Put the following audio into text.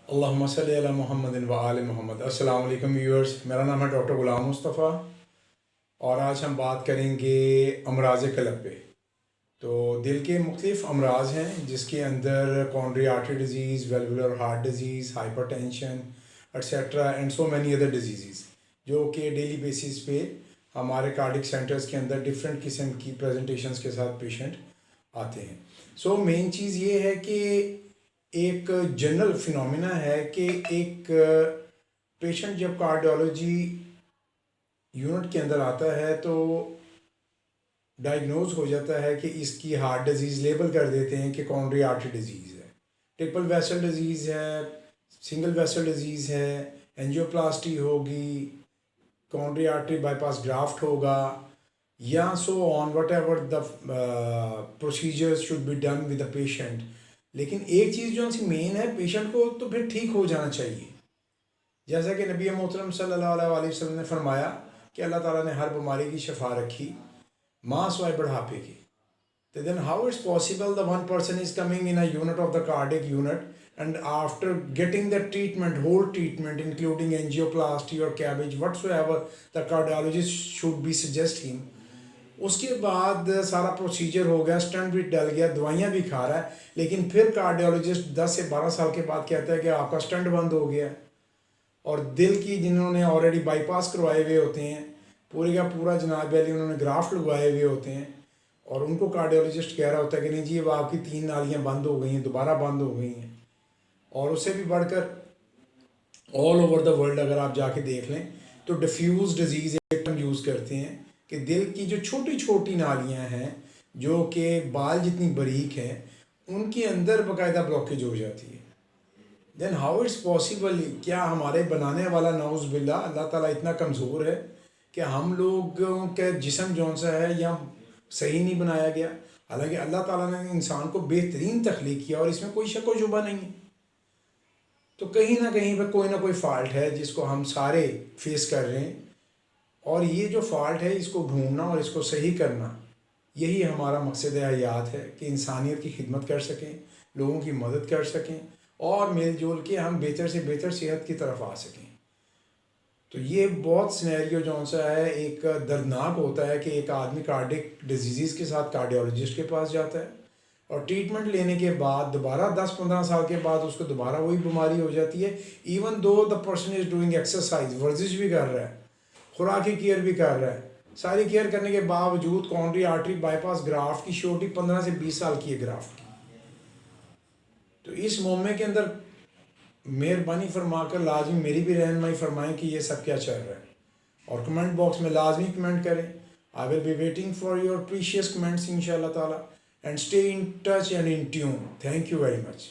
اللہم صلی علی محمد و آل محمد۔ السلام علیکم ویورز، میرا نام ہے ڈاکٹر غلام مصطفیٰ اور آج ہم بات کریں گے امراض قلب پہ۔ تو دل کے مختلف امراض ہیں جس کے اندر coronary artery disease, valvular heart disease, hypertension etcetera and so many other diseases جو کہ ڈیلی بیسس پہ ہمارے کارڈک سینٹرز کے اندر ڈفرینٹ قسم کی پریزنٹیشنز کے ساتھ پیشنٹ آتے ہیں۔ سو مین چیز یہ ہے کہ ایک جنرل فنومینا ہے کہ ایک پیشنٹ جب کارڈیولوجی یونٹ کے اندر آتا ہے تو ڈائگنوز ہو جاتا ہے کہ اس کی ہارٹ ڈیزیز لیبل کر دیتے ہیں کہ کورونری آرٹری ڈیزیز ہے، ٹرپل ویسل ڈیزیز ہے، سنگل ویسل ڈیزیز ہے، اینجیوپلاسٹی ہوگی، coronary artery bypass graft ہوگا یا so on whatever the procedures should be done with the patient. لیکن ایک چیز جو سی مین ہے، پیشنٹ کو تو پھر ٹھیک ہو جانا چاہیے، جیسا کہ نبی محترم صلی اللہ علیہ وسلم نے فرمایا کہ اللہ تعالیٰ نے ہر بیماری کی شفا رکھی ماں سوائے بڑھاپے کی۔ تو then how it's possible the one person is coming in a unit of the cardiac unit and after getting the treatment, whole treatment including angioplasty اور CABG whatsoever the cardiologist should be suggest him, اس کے بعد سارا procedure ہو گیا، stunt بھی ڈل گیا، دوائیاں بھی کھا رہا ہے، لیکن پھر کارڈیولوجسٹ 10 سے 12 سال کے بعد کہتا ہے کہ آپ کا اسٹنٹ بند ہو گیا ہے۔ اور دل کی جنہوں نے آلریڈی بائی پاس کروائے ہوئے ہوتے ہیں، پورے کا پورا جناب علی انہوں نے گرافٹ لگوائے ہوئے ہوتے ہیں، اور ان کو کارڈیولوجسٹ کہہ رہا ہوتا ہے کہ نہیں جی اب آپ کی 3 نالیاں بند ہو گئی ہیں، دوبارہ بند ہو گئی ہیں۔ اور اس سے بھی بڑھ کر آل اوور دا ورلڈ اگر آپ جا کے دیکھ لیں تو ڈیفیوز ڈیزیز ایک ٹرم یوز کرتے ہیں کہ دل کی جو چھوٹی چھوٹی نالیاں ہیں جو کہ بال جتنی باریک ہیں ان کے اندر باقاعدہ بلاکیج ہو جاتی ہے۔ دین ہاؤ اٹس پاسبل، کیا ہمارے بنانے والا نعوذ باللہ اللہ تعالیٰ اتنا کمزور ہے کہ ہم لوگوں کا جسم جون سا ہے یا صحیح نہیں بنایا گیا؟ حالانکہ اللہ تعالیٰ نے انسان کو بہترین تخلیق کیا اور اس میں کوئی شک و شبہ نہیں ہے۔ تو کہیں نہ کہیں پہ کوئی نہ کوئی فالٹ ہے جس کو ہم سارے فیس کر رہے ہیں، اور یہ جو فالٹ ہے اس کو ڈھونڈنا اور اس کو صحیح کرنا، یہی ہمارا مقصد حیات ہے کہ انسانیت کی خدمت کر سکیں، لوگوں کی مدد کر سکیں اور مل جل کے ہم بہتر سے بہتر صحت کی طرف آ سکیں۔ تو یہ بہت سینیریو جون سا ہے، ایک دردناک ہوتا ہے کہ ایک آدمی کارڈک ڈیزیز کے ساتھ کارڈیولوجسٹ کے پاس جاتا ہے اور ٹریٹمنٹ لینے کے بعد دوبارہ 10-15 سال کے بعد اس کو دوبارہ وہی بیماری ہو جاتی ہے، even though the person is doing exercise, ورزش بھی کر رہا ہے، خوراکی کیئر بھی کر رہا ہے، ساری کیئر کرنے کے باوجود coronary artery bypass graft کی شورٹی 15 سے 20 سال کی ہے گرافٹ کی۔ تو اس مومے کے اندر مہربانی فرما کر لازمی میری بھی رہنمائی فرمائیں کہ یہ سب کیا چل رہا ہے، اور کمنٹ باکس میں لازمی کمنٹ کریں۔ I will be waiting for your precious comments ان شاء اللہ تعالیٰ، and stay in touch and in tune. Thank you very much.